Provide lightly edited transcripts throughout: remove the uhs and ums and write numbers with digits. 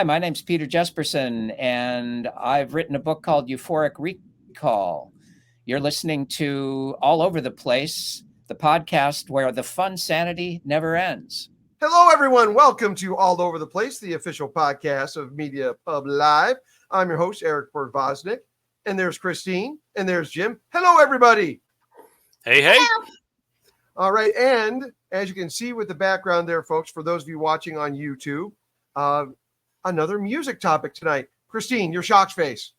my name's Peter Jesperson, and I've written a book called Euphoric Recall. You're listening to All Over the Place, the podcast where the fun sanity never ends. Hello, everyone. Welcome to All Over the Place, the official podcast of Media Pub Live. I'm your host, Eric Vosnick, and there's Christine, and there's Jim. Hello, everybody. Hey, hey. All right, and as you can see with the background there, folks, for those of you watching on YouTube, another music topic tonight. Christine, your shocks face.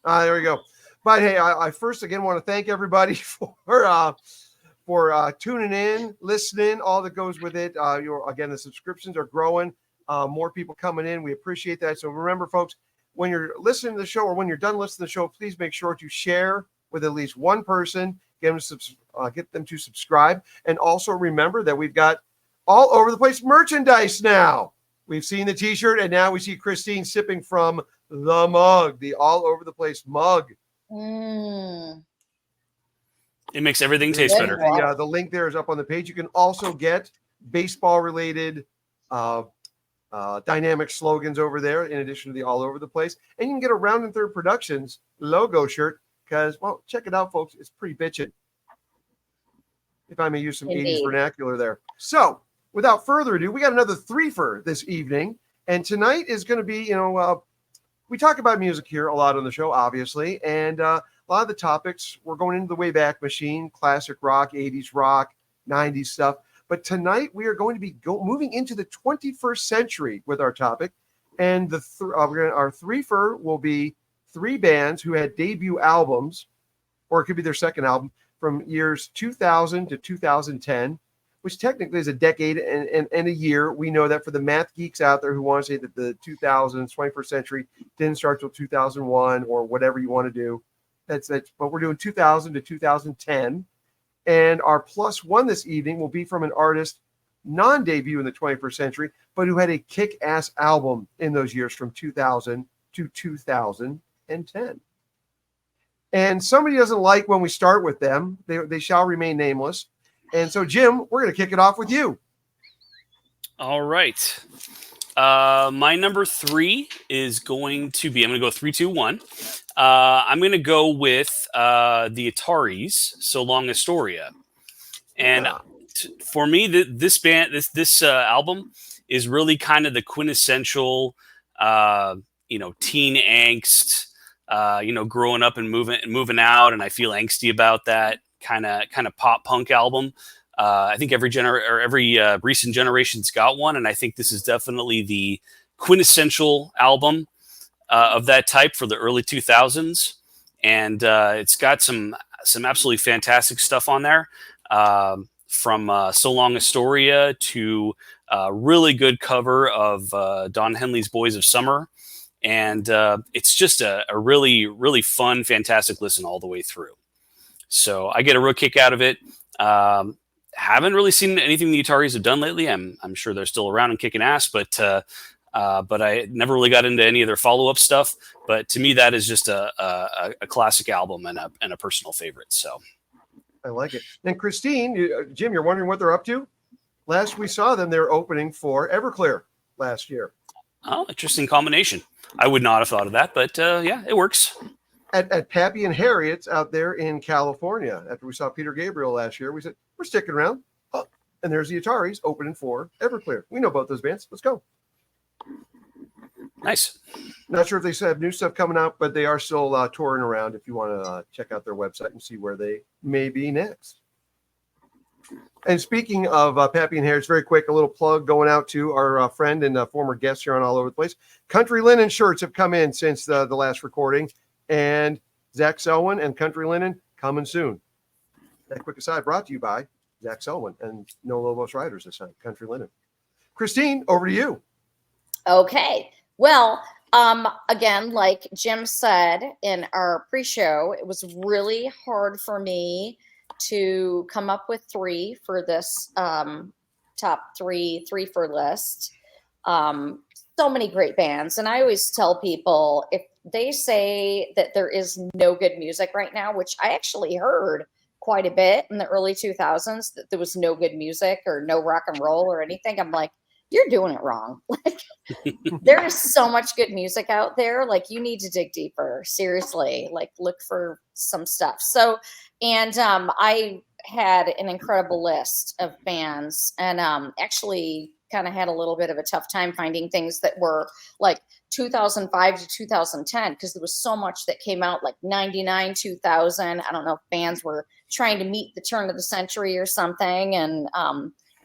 There we go. But hey, I first again want to thank everybody for tuning in, listening, all that goes with it. Again, the subscriptions are growing. More people coming in. We appreciate that. So remember, folks, when you're listening to the show or when you're done listening to the show, please make sure to share with at least one person. Get them to subscribe. And also remember that we've got All Over the Place merchandise now. We've seen the t-shirt, and now we see Christine sipping from the mug, the All Over the Place mug. It makes everything taste better. The link there is up on the page. You can also get baseball-related dynamic slogans over there, in addition to the All Over the Place. And you can get a Round and Third Productions logo shirt because, well, check it out, folks. It's pretty bitchin', if I may use some 80s vernacular there. So, without further ado, we got another Threefer this evening. And tonight is going to be, we talk about music here a lot on the show, obviously. And a lot of the topics, we're going into the Wayback Machine, classic rock, 80s rock, 90s stuff. But tonight we are going to be moving into the 21st century with our topic. And our Threefer will be three bands who had debut albums, or it could be their second album, from years 2000 to 2010, which technically is a decade and a year. We know that for the math geeks out there who want to say that the 2000s, 21st century didn't start till 2001 or whatever you want to do. That's but we're doing 2000 to 2010. And our plus one this evening will be from an artist non-debut in the 21st century, but who had a kick-ass album in those years from 2000 to 2010. And somebody doesn't like when we start with them. They shall remain nameless. And so, Jim, we're going to kick it off with you. All right. My number three is going to be, I'm going to go 3, 2, 1. I'm going to go with the Ataris, So Long Astoria. And for me, this band, this album is really kind of the quintessential, teen angst, growing up and moving out. And I feel angsty about that kind of pop punk album. I think every recent generation's got one, and I think this is definitely the quintessential album of that type for the early 2000s. And it's got some absolutely fantastic stuff on there, from So Long Astoria to a really good cover of Don Henley's Boys of Summer. And it's just a really, really fun, fantastic listen all the way through. So I get a real kick out of it. Haven't really seen anything the Ataris have done lately. I'm sure they're still around and kicking ass, but I never really got into any of their follow-up stuff. But to me, that is just a classic album and a personal favorite. So I like it. And Christine, Jim, you're wondering what they're up to? Last we saw them, they were opening for Everclear last year. Oh, interesting combination. I would not have thought of that, but yeah, it works. At Pappy and Harriet's out there in California. After we saw Peter Gabriel last year, we said, we're sticking around. Oh, and there's the Ataris opening for Everclear. We know about those bands. Let's go. Nice. Not sure if they have new stuff coming out, but they are still touring around if you want to check out their website and see where they may be next. And speaking of Pappy and Harriet's, very quick, a little plug going out to our friend and former guest here on All Over the Place. Country Linen shirts have come in since the last recording. And Zach Selwyn and Country Linen coming soon. That quick aside brought to you by Zach Selwyn and No Lobos Riders this time, Country Linen. Christine, over to you. Okay. Well, again, like Jim said in our pre-show, it was really hard for me to come up with three for this top three for list. So many great bands. And I always tell people, if they say that there is no good music right now, which I actually heard quite a bit in the early 2000s, that there was no good music or no rock and roll or anything, I'm like, you're doing it wrong. Like, there is so much good music out there. Like, you need to dig deeper. Seriously, like, look for some stuff. So, and I had an incredible list of bands, and actually kind of had a little bit of a tough time finding things that were like 2005 to 2010, because there was so much that came out like 99, 2000. I don't know if bands were trying to meet the turn of the century or something, and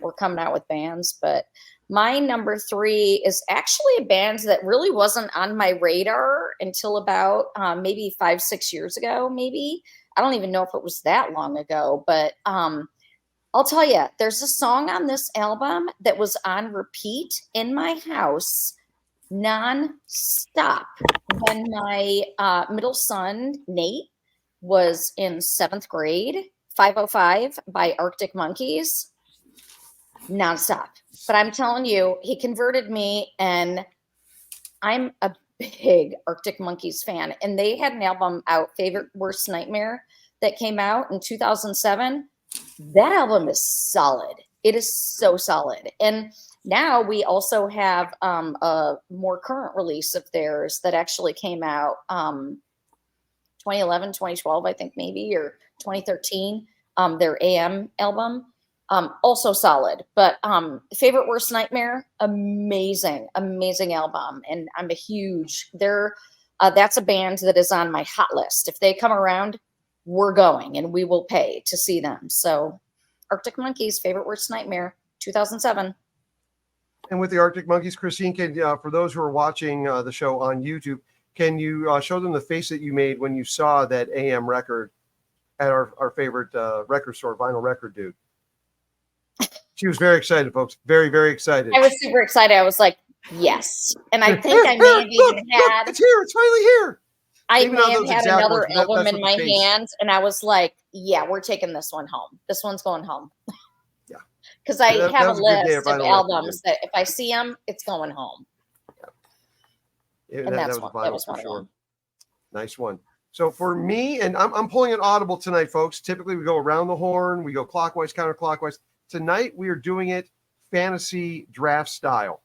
we're coming out with bands. But my number 3 is actually a band that really wasn't on my radar until about maybe 5-6 years ago. Maybe, I don't even know if it was that long ago, but I'll tell you, there's a song on this album that was on repeat in my house non-stop when my middle son, Nate, was in 7th grade. 505 by Arctic Monkeys, non-stop. But I'm telling you, he converted me, and I'm a big Arctic Monkeys fan. And they had an album out, Favorite Worst Nightmare, that came out in 2007. That album is solid. It is so solid. And now we also have a more current release of theirs that actually came out 2011, 2012, I think maybe, or 2013, their AM album. Also solid, but Favorite Worst Nightmare, amazing album. And I'm a huge, that's a band that is on my hot list. If they come around, we're going, and we will pay to see them. So Arctic Monkeys, Favorite Worst Nightmare, 2007. And with the Arctic Monkeys, Christine, can for those who are watching the show on YouTube, can you show them the face that you made when you saw that AM record at our favorite record store, Vinyl Record Dude? She was very excited, folks. Very, very excited. I was super excited. I was like, yes. And I think I may have even had. It's here. It's finally here. I may have had another album in my hands, and I was like, yeah, we're taking this one home. This one's going home. Yeah. Because I have a list of albums that if I see them, it's going home. Yeah. And that was one of them. Nice one. So for me, and I'm pulling an audible tonight, folks. Typically, we go around the horn. We go clockwise, counterclockwise. Tonight, we are doing it fantasy draft style.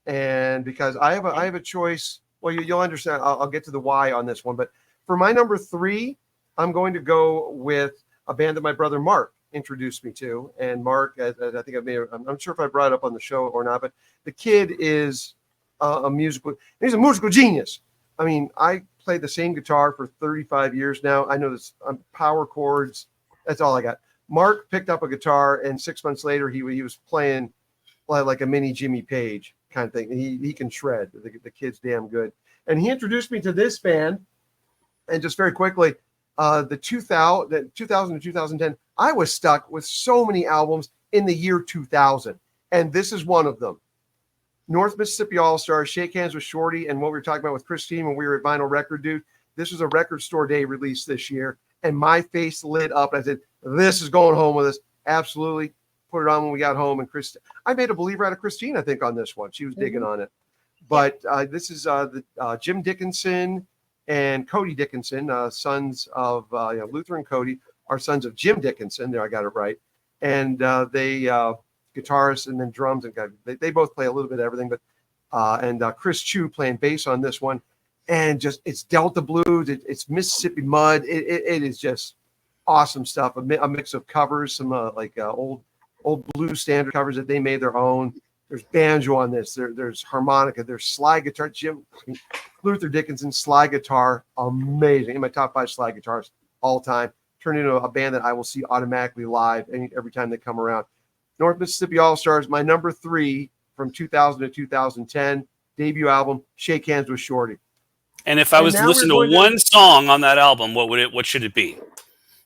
And because I have a choice, well, you'll understand. I'll get to the why on this one. But for my number 3, I'm going to go with a band that my brother Mark introduced me to. And Mark, as I think I'm not sure if I brought it up on the show or not, but the kid is he's a musical genius. I mean, I played the same guitar for 35 years now. I know this power chords. That's all I got. Mark picked up a guitar, and 6 months later, he was playing like a mini Jimmy Page kind of thing. He can shred. The kid's damn good. And he introduced me to this band. And just very quickly, the 2000 to 2010, I was stuck with so many albums in the year 2000. And this is one of them. North Mississippi All-Stars, Shake Hands with Shorty, and what we were talking about with Christine when we were at Vinyl Record Dude. This was a record store day release this year. And my face lit up. I said, this is going home with us. Absolutely. Put it on when we got home. And I made a believer out of Christine, I think, on this one. She was digging on it. But this is Jim Dickinson and Cody Dickinson, sons of Luther and Cody, are sons of Jim Dickinson. There, I got it right. And they guitarists and then drums, and they both play a little bit of everything. But and Chris Chu playing bass on this one. And just it's Delta blues, it's Mississippi mud. It is just awesome stuff. A mix of covers, some old blues standard covers that they made their own. There's banjo on this. There's harmonica. There's slide guitar. Luther Dickinson slide guitar, amazing. In my top 5 slide guitars all time. Turned into a band that I will see automatically live every time they come around. North Mississippi All-Stars, my number 3 from 2000 to 2010 debut album, Shake Hands with Shorty. And if I was to listen to one song on that album, what should it be?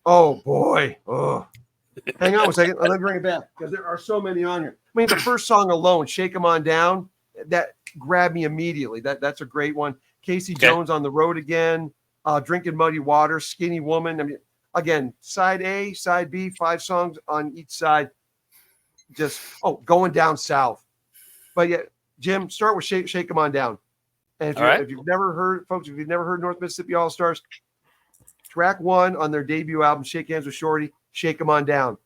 Oh boy. Oh. Hang on a second. Let me bring it back because there are so many on here. I mean, the first song alone, Shake 'Em On Down, that grabbed me immediately. That's a great one. Casey Jones, On the Road Again, Drinking Muddy Water, Skinny Woman. I mean, again, side A, side B, 5 songs on each side. Just Going Down South. But yeah, Jim, start with Shake 'Em On Down. And if you've never heard, folks, if you've never heard North Mississippi All-Stars, track 1 on their debut album, Shake Hands with Shorty, Shake 'Em On Down.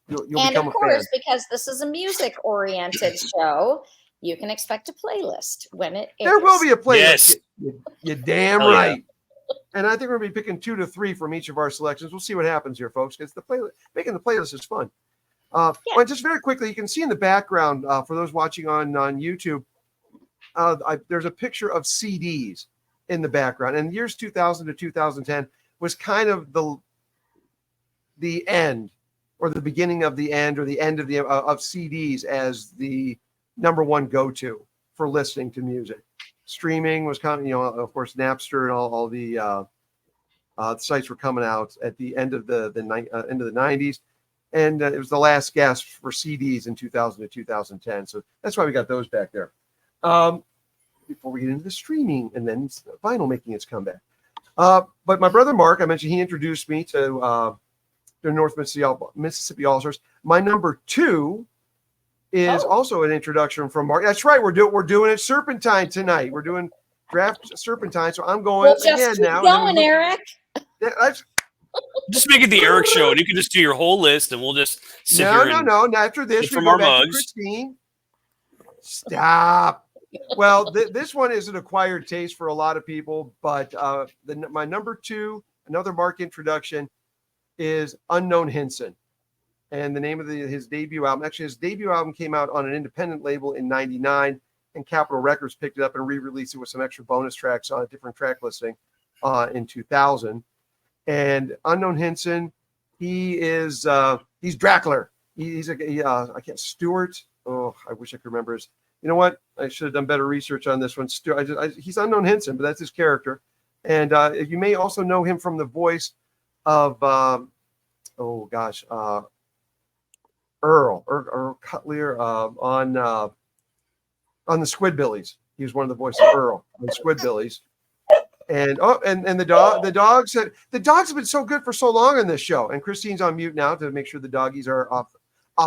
you'll And become of a course, fan. because this is a music-oriented show, you can expect a playlist when it airs. There will be a playlist. Yes. You're damn Hell yeah. right. And I think we're going to be picking 2 to 3 from each of our selections. We'll see what happens here, folks, because making the playlist is fun. Well, just very quickly, you can see in the background, for those watching on YouTube, there's a picture of CDs in the background. And years 2000 to 2010 was kind of the end, or the beginning of the end, or the end of of CDs as the number one go-to for listening to music. Streaming was kind of, of course, Napster and all the sites were coming out at the end of the end of the 90s. And it was the last gasp for CDs in 2000 to 2010. So that's why we got those back there. Before we get into the streaming and then vinyl making its comeback. But my brother Mark, I mentioned, he introduced me to the North Mississippi All-Stars. My number 2 is also an introduction from Mark. That's right. We're doing it Serpentine tonight. We're doing draft Serpentine. So I'm going again now. Going, Eric. Just make it the Eric show, and you can just do your whole list, and we'll just sit here. No. After this, we go back to Christine. Stop. Well, this one is an acquired taste for a lot of people, but my number 2, another Mark introduction, is Unknown Hinson. And the name of his debut album, actually his debut album came out on an independent label in 99, and Capitol Records picked it up and re-released it with some extra bonus tracks on a different track listing in 2000. And Unknown Hinson, he's Drackler. He's I can't, Stewart. Oh, I wish I could remember his. You know what? I should have done better research on this one. He's Unknown Hinson, but that's his character. And you may also know him from the voice of, Earl Cutler on the Squidbillies. He was one of the voices of Earl on Squidbillies. And the dogs have been so good for so long on this show. And Christine's on mute now to make sure the doggies are off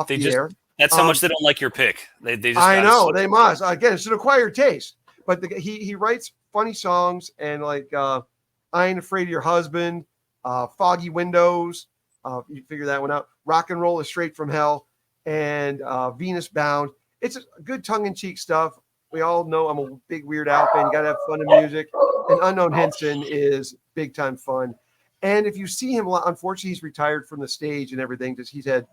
the air. That's how much they don't like your pick. They just I know they must. Again, it's an acquired taste. But he writes funny songs, and like I Ain't Afraid of Your Husband, Foggy Windows. You figure that one out. Rock and Roll is Straight from Hell, and Venus Bound. It's good tongue-in-cheek stuff. We all know I'm a big Weird Al fan. You got to have fun in music. And Unknown Hinson is big-time fun. And if you see him a lot, unfortunately, he's retired from the stage and everything because he's had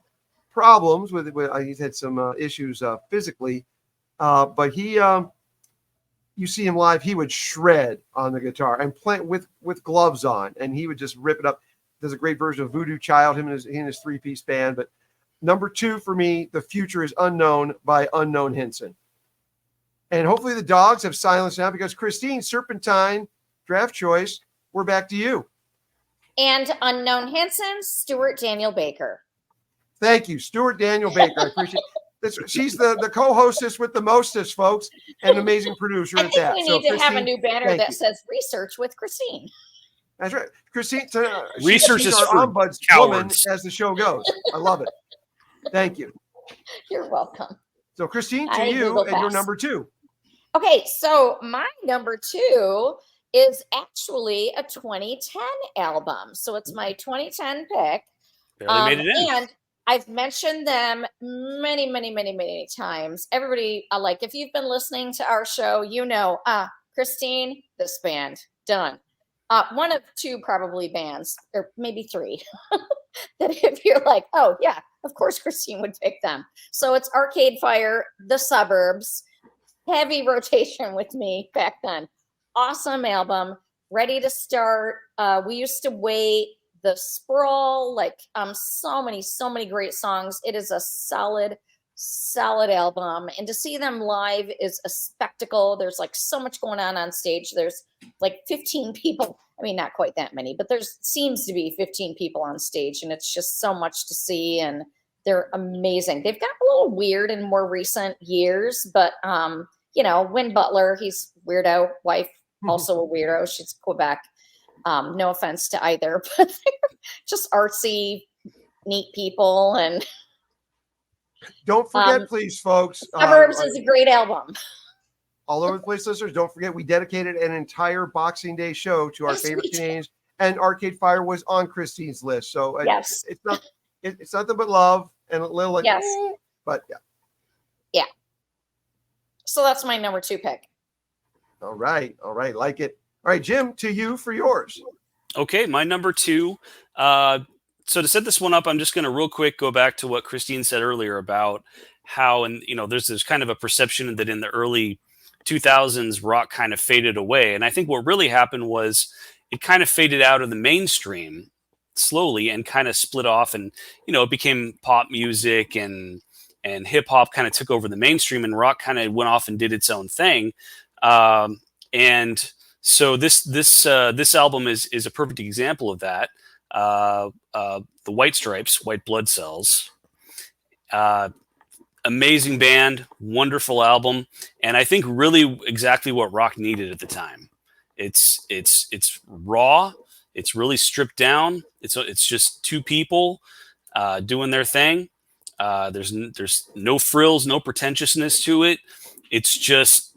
problems with he's had some issues physically. But you see him live, he would shred on the guitar and play with gloves on, and he would just rip it up. There's a great version of Voodoo Child, him and his 3-piece band. But number 2 for me, The Future is Unknown by Unknown Hinson. And hopefully the dogs have silenced now, because Christine, Serpentine, draft choice, we're back to you. And Unknown Hinson, Stuart Daniel Baker. Thank you, Stuart Daniel Baker. I appreciate this. She's the co-hostess with the mostest, folks, and an amazing producer at that. We need to have a new banner that says "Research with Christine." That's right, Christine. Research she's is our for ombudswoman as the show goes. I love it. Thank you. You're welcome. So, Christine, to you and your number 2. Okay, so my number 2 is actually a 2010 album. So it's my 2010 pick. Barely made it in. And I've mentioned them many times. Everybody, if you've been listening to our show, Christine, this band, done. One of 2 probably bands, or maybe 3, that if you're like, oh yeah, of course Christine would pick them. So it's Arcade Fire, The Suburbs, heavy rotation with me back then. Awesome album, ready to start. We used to wait. The Sprawl, so many great songs. It is a solid album, and to see them live is a spectacle. There's so much going on stage. There's 15 people. I mean, not quite that many, but seems to be 15 people on stage, and it's just so much to see, and they're amazing. They've got a little weird in more recent years, but Win Butler, he's weirdo. Wife, also a weirdo. She's Quebec. No offense to either, but they're just artsy, neat people. And don't forget, please, folks. Suburbs is a great album. All over the place, listeners. Don't forget, we dedicated an entire Boxing Day show to our favorite Canadians, and Arcade Fire was on Christine's list. So yes, it's nothing but love. and a little like, Yes. But yeah. So that's my number 2 pick. All right. Like it. All right, Jim, to you for yours. Okay, my number 2. So to set this one up, I'm just going to real quick go back to what Christine said earlier about how, and there's kind of a perception that in the early 2000s rock kind of faded away, and I think what really happened was it kind of faded out of the mainstream slowly and kind of split off, and it became pop music and hip hop kind of took over the mainstream, and rock kind of went off and did its own thing. And so this album is a perfect example of that. The White Stripes, White Blood Cells, amazing band, wonderful album, and I think really exactly what rock needed at the time. It's raw, it's really stripped down. It's just two people doing their thing. There's no frills, no pretentiousness to it. It's just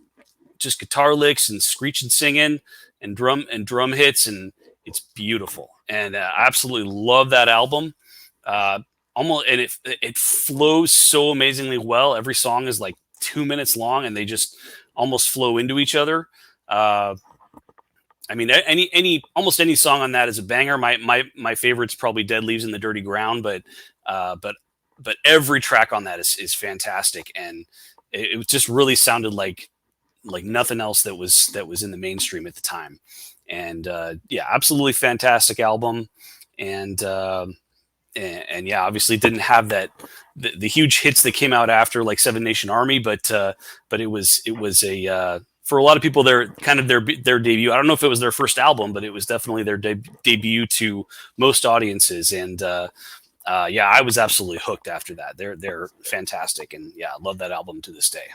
guitar licks and screeching singing and drum hits, and it's beautiful. And I absolutely love that album. And it flows so amazingly well. Every song is like 2 minutes long, and they just almost flow into each other. I mean, almost any song on that is a banger. My favorite's probably "Dead Leaves in the Dirty Ground," but every track on that is fantastic, and it just really sounded like nothing else that was in the mainstream at the time. And yeah, absolutely fantastic album. And yeah, obviously didn't have the huge hits that came out after, like Seven Nation Army, but it was a for a lot of people their debut. I don't know if it was their first album, but it was definitely their debut to most audiences. And yeah, I was absolutely hooked after that. They're fantastic, and yeah, I love that album to this day.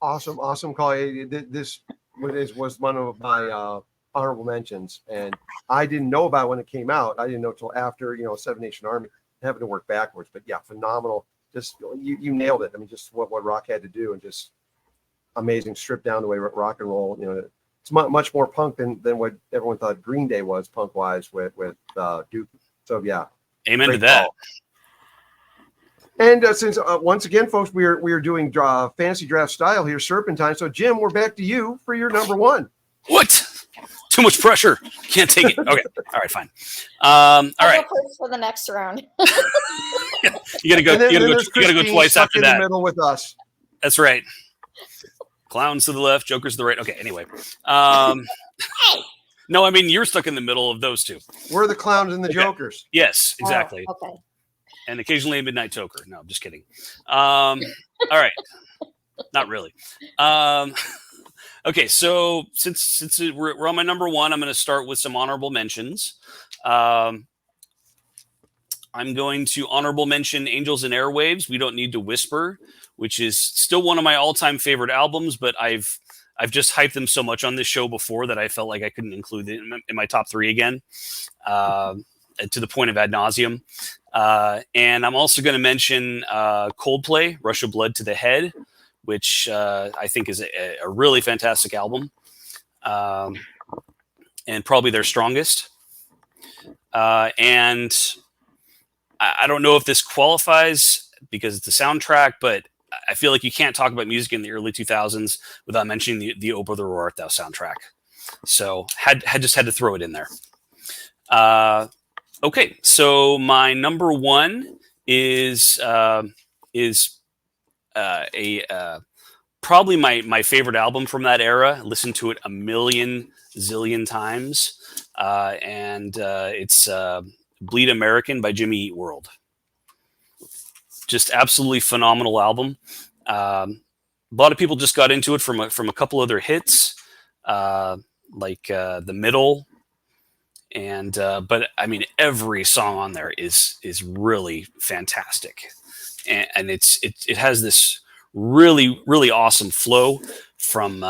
Awesome call. This was one of my honorable mentions, and I didn't know about it when it came out. I didn't know till after Seven Nation Army, having to work backwards. But yeah, phenomenal. Just you nailed it. I mean, just what rock had to do, and just amazing, stripped down the way rock and roll. It's much more punk than what everyone thought Green Day was punk wise with Duke. So yeah, amen to that. Call. And since once again, folks, we are doing fantasy draft style here, Serpentine. So Jim, we're back to you for your number 1. What? Too much pressure. Can't take it. Okay. All right. Fine. All right. For the next round. You gotta go. You gotta go twice after that. In the middle with us. That's right. Clowns to the left, jokers to the right. Okay. Anyway. No, I mean you're stuck in the middle of those two. We're the clowns and the jokers. Yes, exactly. Oh, okay. And occasionally a midnight toker. No, I'm just kidding. All right. Not really. Okay, so since we're on my number 1, I'm going to start with some honorable mentions. I'm going to honorable mention Angels and Airwaves, We Don't Need to Whisper, which is still one of my all-time favorite albums, but I've just hyped them so much on this show before that I felt like I couldn't include it in my top 3 again, to the point of ad nauseum. And I'm also going to mention Coldplay, Rush of Blood to the Head, which I think is a really fantastic album, and probably their strongest. And I don't know if this qualifies because it's a soundtrack, but I feel like you can't talk about music in the early 2000s without mentioning the O Brother, Where Art Thou soundtrack. So had to throw it in there. Okay, so my number 1 is probably my favorite album from that era. I listened to it a million zillion times, and it's Bleed American by Jimmy Eat World. Just absolutely phenomenal album. A lot of people just got into it from a couple other hits, like The Middle. And but I mean, every song on there is really fantastic, and it has this really awesome flow from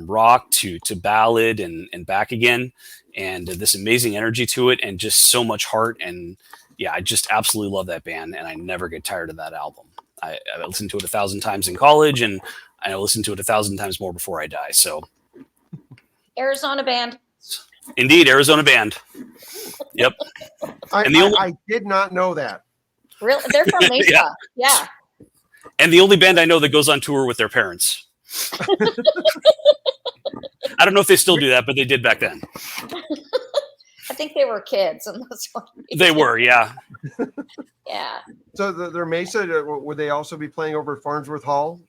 rock to ballad and back again, and this amazing energy to it, and just so much heart. And yeah, I just absolutely love that band, and I never get tired of that album. I listened to it 1,000 times in college, and I listened to it 1,000 times more before I die. So, Arizona band. Indeed, Arizona band. Yep. I did not know that. Really? They're from Mesa. Yeah. Yeah. And the only band I know that goes on tour with their parents. I don't know if they still do that, but they did back then. I think they were kids, and that's what They were, yeah. Yeah, So their Mesa, would they also be playing over at Farnsworth Hall?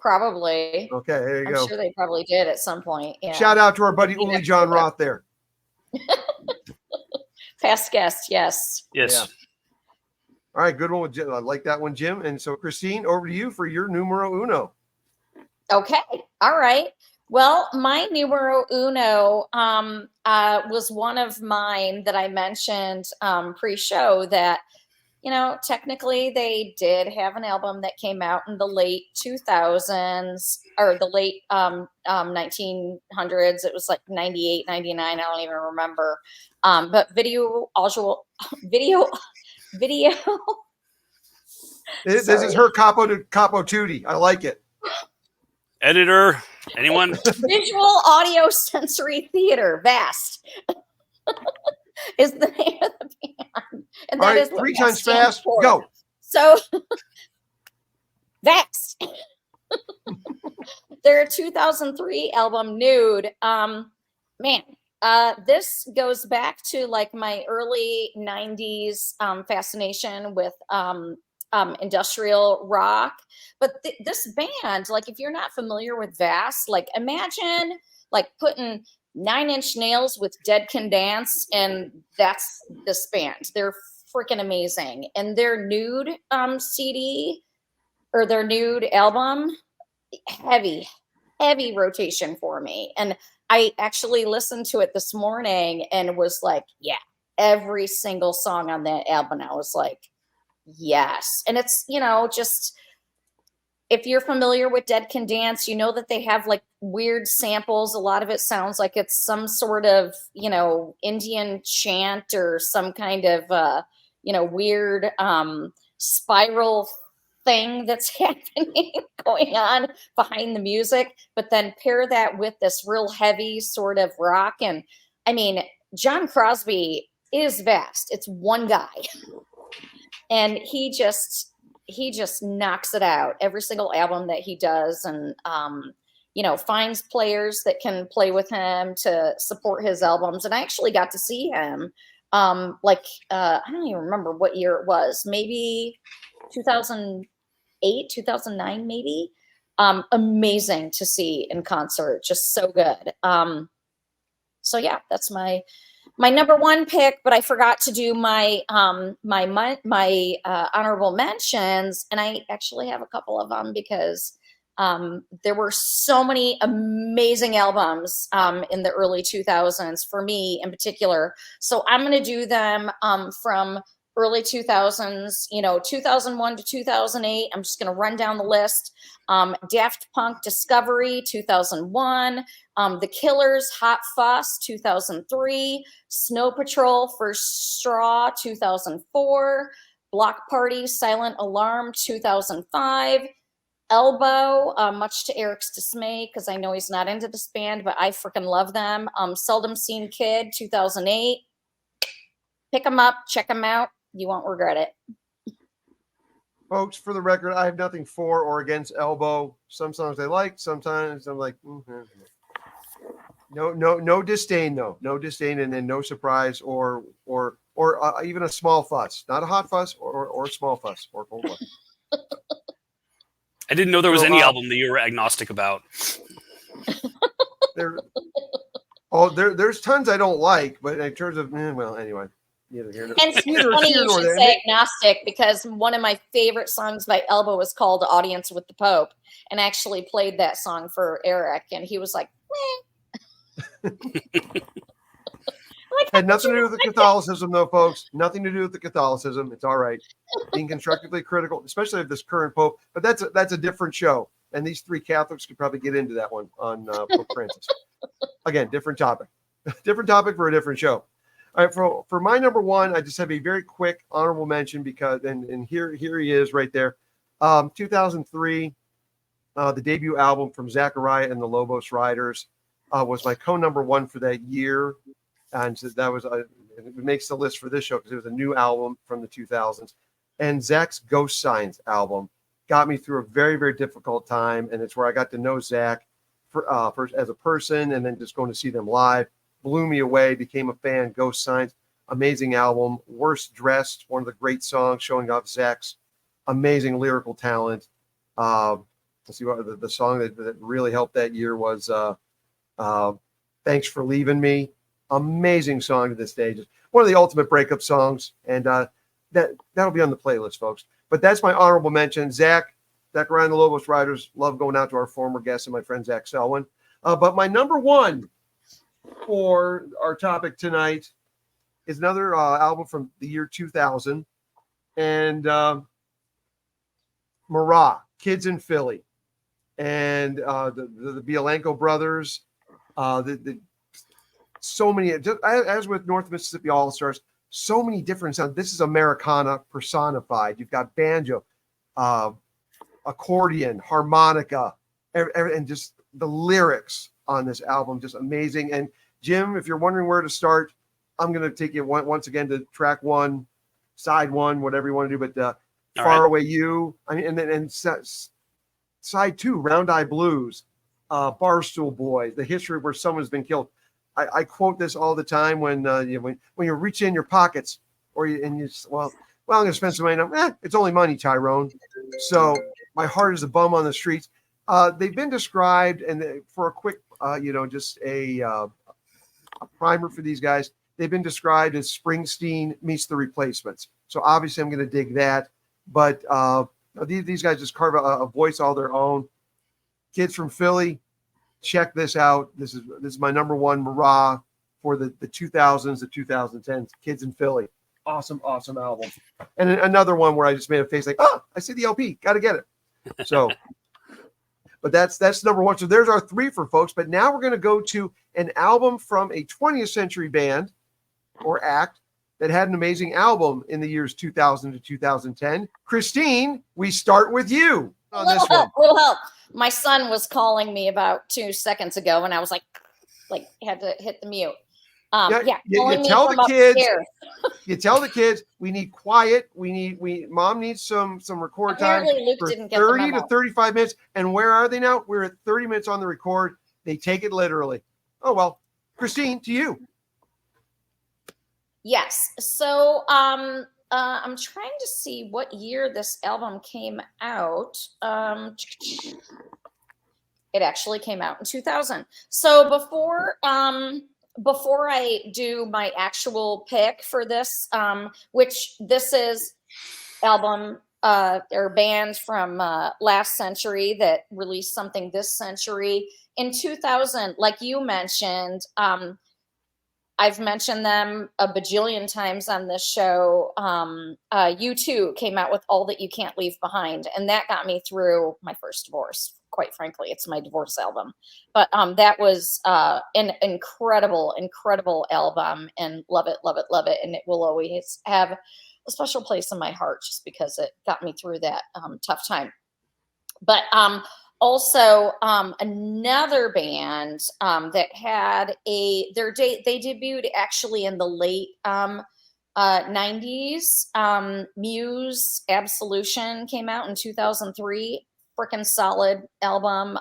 probably. Okay, there you I'm go. sure they probably did at some point. Yeah. Shout out to our buddy Uli John Roth there. Past guest, yes. Yes. Yeah. All right, good one with Jim. I like that one, Jim. And so, Christine, over to you for your numero uno. Okay. All right. Well, my numero uno was one of mine that I mentioned pre-show that, you know, technically they did have an album that came out in the late 2000s or the late 1900s. It was like 98, 99. I don't even remember. But video. This is her capo tutti. I like it. Editor, anyone? Visual Audio Sensory Theater, VAST, is the name of the band. And All that right, is what 3 VAST times stands fast. for. Go. So, VAST. Their 2003 album, Nude. This goes back to like my early 90s fascination with industrial rock. But this band, like if you're not familiar with Vast, like imagine like putting 9 Inch Nails with Dead Can Dance, and that's this band. They're freaking amazing. And their Nude CD or their Nude album, heavy rotation for me. And I actually listened to it this morning and was like, yeah, every single song on that album, I was like, yes. And it's, you know, just if you're familiar with Dead Can Dance, you know that they have like weird samples. A lot of it sounds like it's some sort of, you know, Indian chant or some kind of, you know, weird spiral thing that's happening going on behind the music. But then pair that with this real heavy sort of rock. And I mean, John Crosby is vast. It's one guy. And he just knocks it out every single album that he does, and you know, finds players that can play with him to support his albums. And I actually got to see him I don't even remember what year it was, maybe 2008, 2009 maybe. Amazing to see in concert, just so good. So yeah, that's my number one pick, but I forgot to do my honorable mentions, and I actually have a couple of them because there were so many amazing albums in the early 2000s for me in particular. So I'm going to do them from early 2000s, you know, 2001 to 2008. I'm just going to run down the list. Daft Punk Discovery, 2001. The Killers Hot Fuss, 2003. Snow Patrol First Straw, 2004. Block Party Silent Alarm, 2005. Elbow, much to Eric's dismay, because I know he's not into this band, but I freaking love them. Seldom Seen Kid, 2008. Pick them up, check them out. You won't regret it. Folks, for the record, I have nothing for or against Elbow. Some songs I like, sometimes I'm like, no disdain though, no disdain, and then no surprise or even a small fuss, not a hot fuss or small fuss or cold fuss. I didn't know there was any album that you were agnostic about. There's tons I don't like, but in terms of well, anyway. And it's funny you should say agnostic, because one of my favorite songs by Elbow was called Audience with the Pope, and I actually played that song for Eric, and he was like, had nothing to do with the Catholicism though, folks. Nothing to do with the Catholicism. It's all right. Being constructively critical, especially of this current Pope, but that's a different show. And these 3 Catholics could probably get into that one on Pope Francis. Again, different topic. Different topic for a different show. All right, for my number one, I just have a very quick honorable mention because, and here he is right there. 2003, the debut album from Zachariah and the Lobos Riders was my co-number one for that year. And so that was, it makes the list for this show because it was a new album from the 2000s. And Zach's Ghost Signs album got me through a very, very difficult time. And it's where I got to know Zach first as a person, and then just going to see them live. Blew me away, became a fan. Ghost Signs, amazing album. Worst Dressed, one of the great songs showing off Zach's amazing lyrical talent. Let's see what the song that really helped that year was Thanks for Leaving Me. Amazing song to this day. Just one of the ultimate breakup songs. And that'll be on the playlist, folks. But that's my honorable mention. Zach Ryan, the Lobos Riders. Love going out to our former guest and my friend Zach Selwyn. But my number one for our topic tonight is another album from the year 2000. And Marat, Kids in Philly. And the Bielenko brothers. So many, as with North Mississippi All-Stars, so many different sounds. This is Americana personified. You've got banjo, accordion, harmonica, and just the lyrics on this album, just amazing. And Jim, if you're wondering where to start, I'm going to take you once again to track one, side one, whatever you want to do. But Far Away You, I mean, and side two, Round Eye Blues, Barstool Boys, the history where someone's been killed. I quote this all the time when you reach in your pockets I'm going to spend some money. It's only money, Tyrone. So my heart is a bum on the streets. They've been described, and for a quick, just a primer for these guys, they've been described as Springsteen meets the Replacements. So obviously I'm going to dig that. But these guys just carve a voice all their own. Kids from Philly, check this out. This is my number one Marat for the 2000s, the 2010s. Kids in Philly. Awesome album. And another one where I just made a face like, I see the LP. Got to get it. So, but that's number one. So there's our Threefer, folks. But now we're going to go to an album from a 20th century band or act that had an amazing album in the years 2000 to 2010. Christine, we start with you on this one. Little help. My son was calling me about 2 seconds ago, and I was like had to hit the mute. You tell the kids. You tell the kids we need quiet. Mom needs some record time for 30 to 35 minutes. And where are they now? We're at 30 minutes on the record. They take it literally. Oh well, Christine, to you. Yes. So I'm trying to see what year this album came out. It actually came out in 2000. So before I do my actual pick for this, which this is album or band from last century that released something this century. In 2000, like you mentioned, I've mentioned them a bajillion times on this show. U2 came out with All That You Can't Leave Behind, and that got me through my first divorce. Quite frankly, it's my divorce album. But that was an incredible album, and love it. And it will always have a special place in my heart just because it got me through that tough time. But also, another band that had they debuted actually in the late 90s. Muse Absolution came out in 2003. Freaking solid album.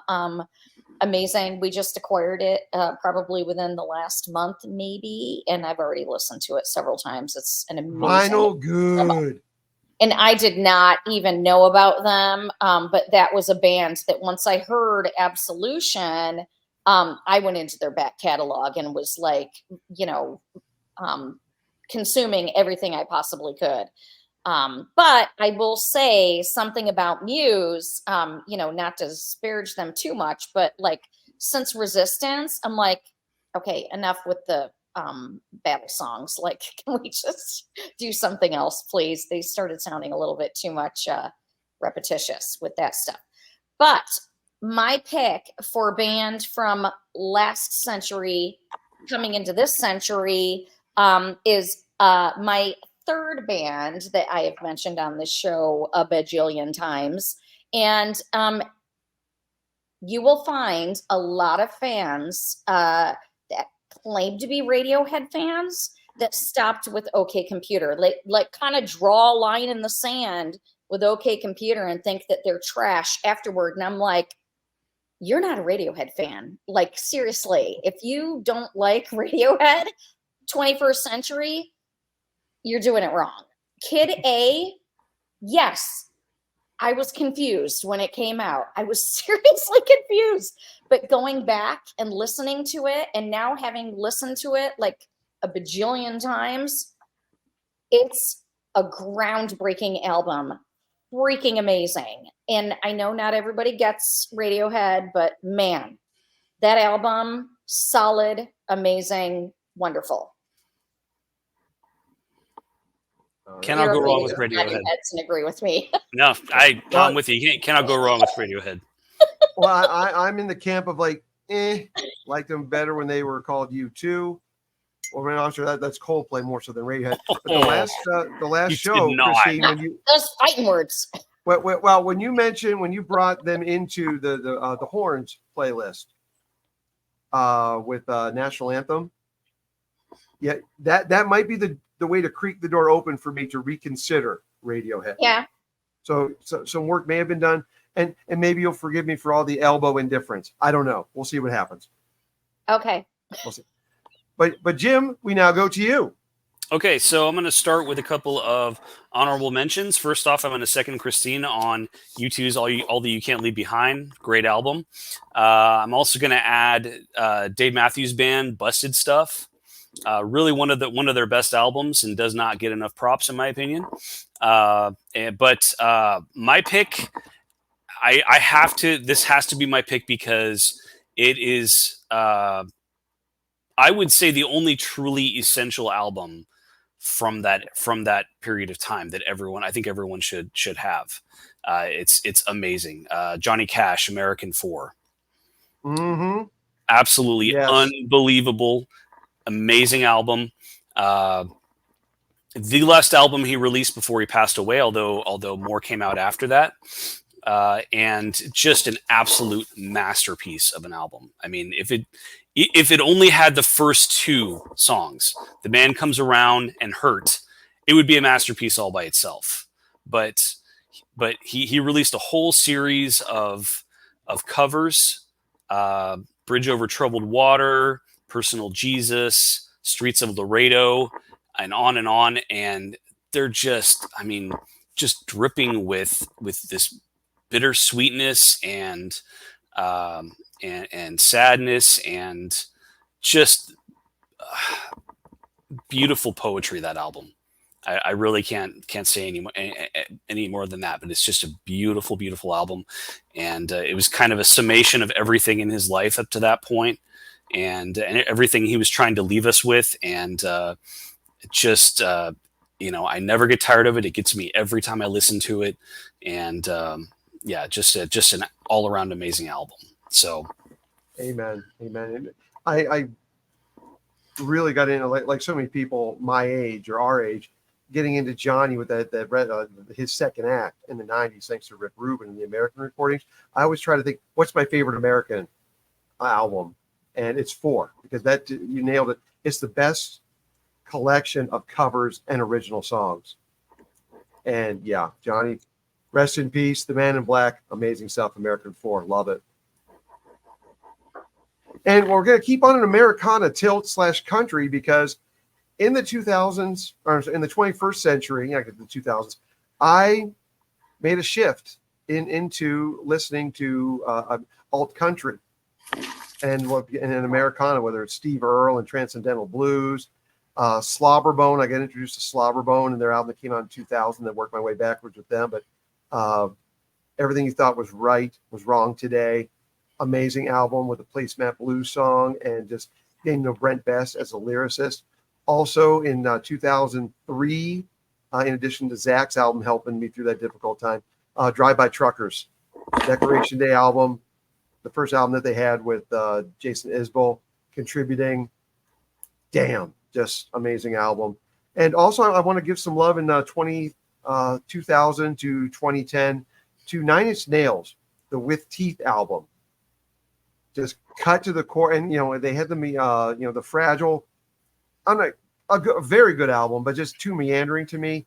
Amazing. We just acquired it probably within the last month, maybe, and I've already listened to it several times. It's an amazing vinyl good. Album. And I did not even know about them, but that was a band that once I heard Absolution, I went into their back catalog and was like, consuming everything I possibly could. But I will say something about Muse, not to disparage them too much, but like since Resistance, I'm like, okay, enough with the battle songs. Like, can we just do something else, please? They started sounding a little bit too much repetitious with that stuff. But my pick for a band from last century coming into this century is my third band that I have mentioned on this show a bajillion times. And you will find a lot of fans that claim to be Radiohead fans that stopped with OK Computer. Like kind of draw a line in the sand with OK Computer and think that they're trash afterward. And I'm like, you're not a Radiohead fan. Like, seriously, if you don't like Radiohead 21st Century, you're doing it wrong. Kid A, yes, I was confused when it came out. I was seriously confused. But going back and listening to it, and now having listened to it like a bajillion times, it's a groundbreaking album. Freaking amazing. And I know not everybody gets Radiohead, but man, that album, solid, amazing, wonderful. Cannot go wrong with Radiohead. Heads and agree with me. No, I'm with you. You cannot go wrong with Radiohead. Well, I'm in the camp of like, liked them better when they were called U2. Well, I'm sure that's Coldplay more so than Radiohead. But the last show, Christine, when you those fighting words. Well, when you brought them into the horns playlist with National Anthem, yeah, that might be the way to creak the door open for me to reconsider Radiohead. Yeah. So some work may have been done, and maybe you'll forgive me for all the elbow indifference. I don't know. We'll see what happens. Okay. We'll see. But Jim, we now go to you. Okay, so I'm going to start with a couple of honorable mentions. First off, I'm going to second Christine on U2's All That You Can't Leave Behind. Great album. I'm also going to add Dave Matthews Band, Busted Stuff. Really one of their best albums and does not get enough props in my opinion. But my pick, this has to be my pick because it is, I would say, the only truly essential album from that period of time that I think everyone should have. It's amazing. Johnny Cash, American 4. Mm-hmm. Absolutely yes. Unbelievable. Amazing album. The last album he released before he passed away, although more came out after that. And just an absolute masterpiece of an album. I mean, if it only had the first two songs, The Man Comes Around and Hurt, it would be a masterpiece all by itself. But he released a whole series of covers, Bridge Over Troubled Water, Personal Jesus, Streets of Laredo, and on, and they're just dripping with this bittersweetness and sadness and just beautiful poetry. That album, I really can't say any more than that. But it's just a beautiful, beautiful album, and it was kind of a summation of everything in his life up to that point, and everything he was trying to leave us with, and I never get tired of it. It gets me every time I listen to it, and just an all around amazing album. So, amen. I really got into like so many people my age or our age, getting into Johnny with his second act in the '90s, thanks to Rick Rubin and the American recordings. I always try to think, what's my favorite American album, and it's 4 because that you nailed it. It's the best collection of covers and original songs. And yeah, Johnny, rest in peace. The Man in Black, amazing stuff. American 4, love it. And we're going to keep on an Americana tilt / country because in the 2000s, or in the 21st century, the 2000s, I made a shift into listening to alt country and an Americana, whether it's Steve Earle and Transcendental Blues, Slobberbone. I got introduced to Slobberbone and their album that came out in 2000. Then worked my way backwards with them, but Everything You Thought Was Right Was Wrong Today. Amazing album with a Placemat Blues song, and just getting to know Brent Best as a lyricist. Also in 2003, in addition to Zach's album helping me through that difficult time, Drive By Truckers, Decoration Day album, the first album that they had with Jason Isbell contributing. Damn, just amazing album. And also I want to give some love in 2000 to 2010 to Nine Inch Nails, the With Teeth album. Just cut to the core, and they had the Fragile. I'm not a very good album, but just too meandering to me.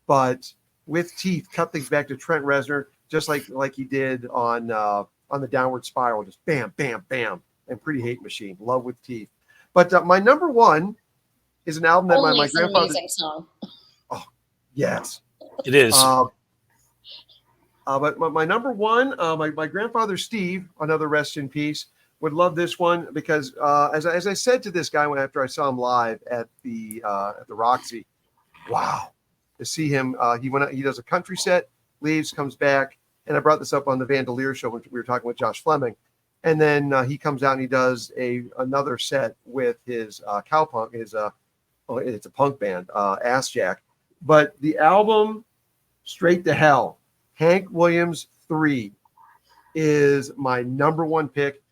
But with teeth, cut things back to Trent Reznor, just like he did on the Downward Spiral, just bam, bam, bam, and Pretty Hate Machine, Love with Teeth. But my number one is an album that Only my it's an grandfather. amazing song. Oh, yes, It is. But my number one, my grandfather Steve, another rest in peace, would love this one because as I said to this guy after I saw him live at the Roxy, wow, to see him. He does a country set, leaves, comes back, and I brought this up on the Vandalier show when we were talking with Josh Fleming, and then he comes out and he does another set with his cowpunk. It's a punk band, Ass Jack, but the album Straight to Hell, Hank Williams 3 is my number one pick.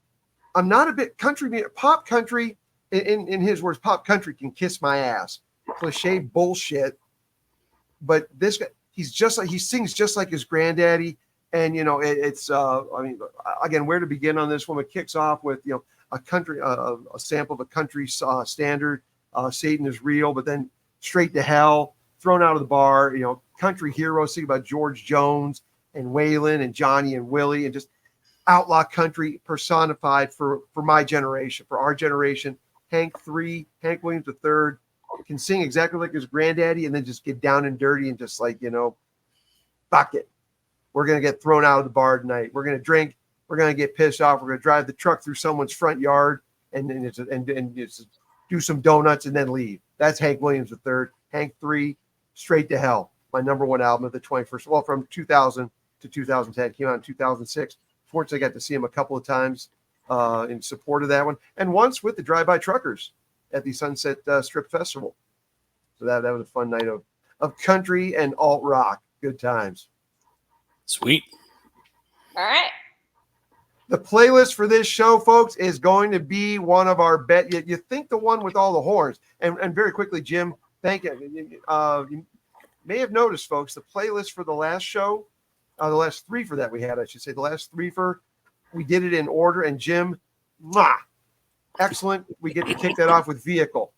I'm not a bit pop country. In his words, pop country can kiss my ass. Cliche bullshit. But this guy, he sings just like his granddaddy. And it's again, where to begin on this one? It kicks off with a sample of a country standard. Satan is real, but then Straight to Hell, Thrown Out of the Bar. Country heroes, think about George Jones and Waylon and Johnny and Willie, and just outlaw country personified for my generation, for our generation. Hank Williams III can sing exactly like his granddaddy and then just get down and dirty and just fuck it. We're going to get thrown out of the bar tonight. We're going to drink. We're going to get pissed off. We're going to drive the truck through someone's front yard and do some donuts and then leave. That's Hank Williams III. Hank 3, Straight to Hell, my number one album of the 21st. Well, from 2000 to 2010, came out in 2006. Fortunately, I got to see him a couple of times in support of that one, and once with the Drive-By Truckers at the Sunset Strip Festival. So that was a fun night of country and alt rock. Good times. Sweet. All right. The playlist for this show, folks, is going to be one of our you think the one with all the horns. And very quickly, Jim, thank you. You may have noticed, folks, the playlist for the last show, the last Threefer that we had, I should say, the last Threefer, we did it in order. And Jim, excellent. We get to kick that off with Vehicle.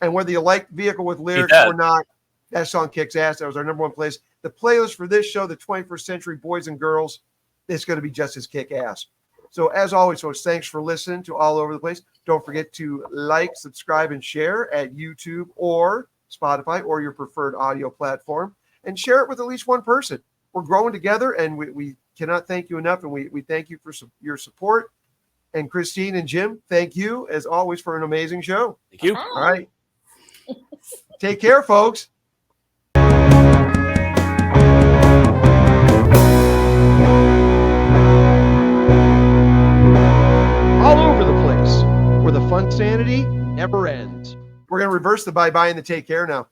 And whether you like Vehicle with lyrics or not, that song kicks ass. That was our number one place. The playlist for this show, the 21st Century Boys and Girls, it's going to be just as kick ass. So as always, folks, thanks for listening to All Over the Place. Don't forget to like, subscribe, and share at YouTube or Spotify or your preferred audio platform, and share it with at least one person. We're growing together, and we cannot thank you enough, and we thank you for your support. And Christine and Jim, thank you, as always, for an amazing show. Thank you. All right. Take care, folks. All over the place, where the fun sanity never ends. We're going to reverse the bye-bye and the take care now.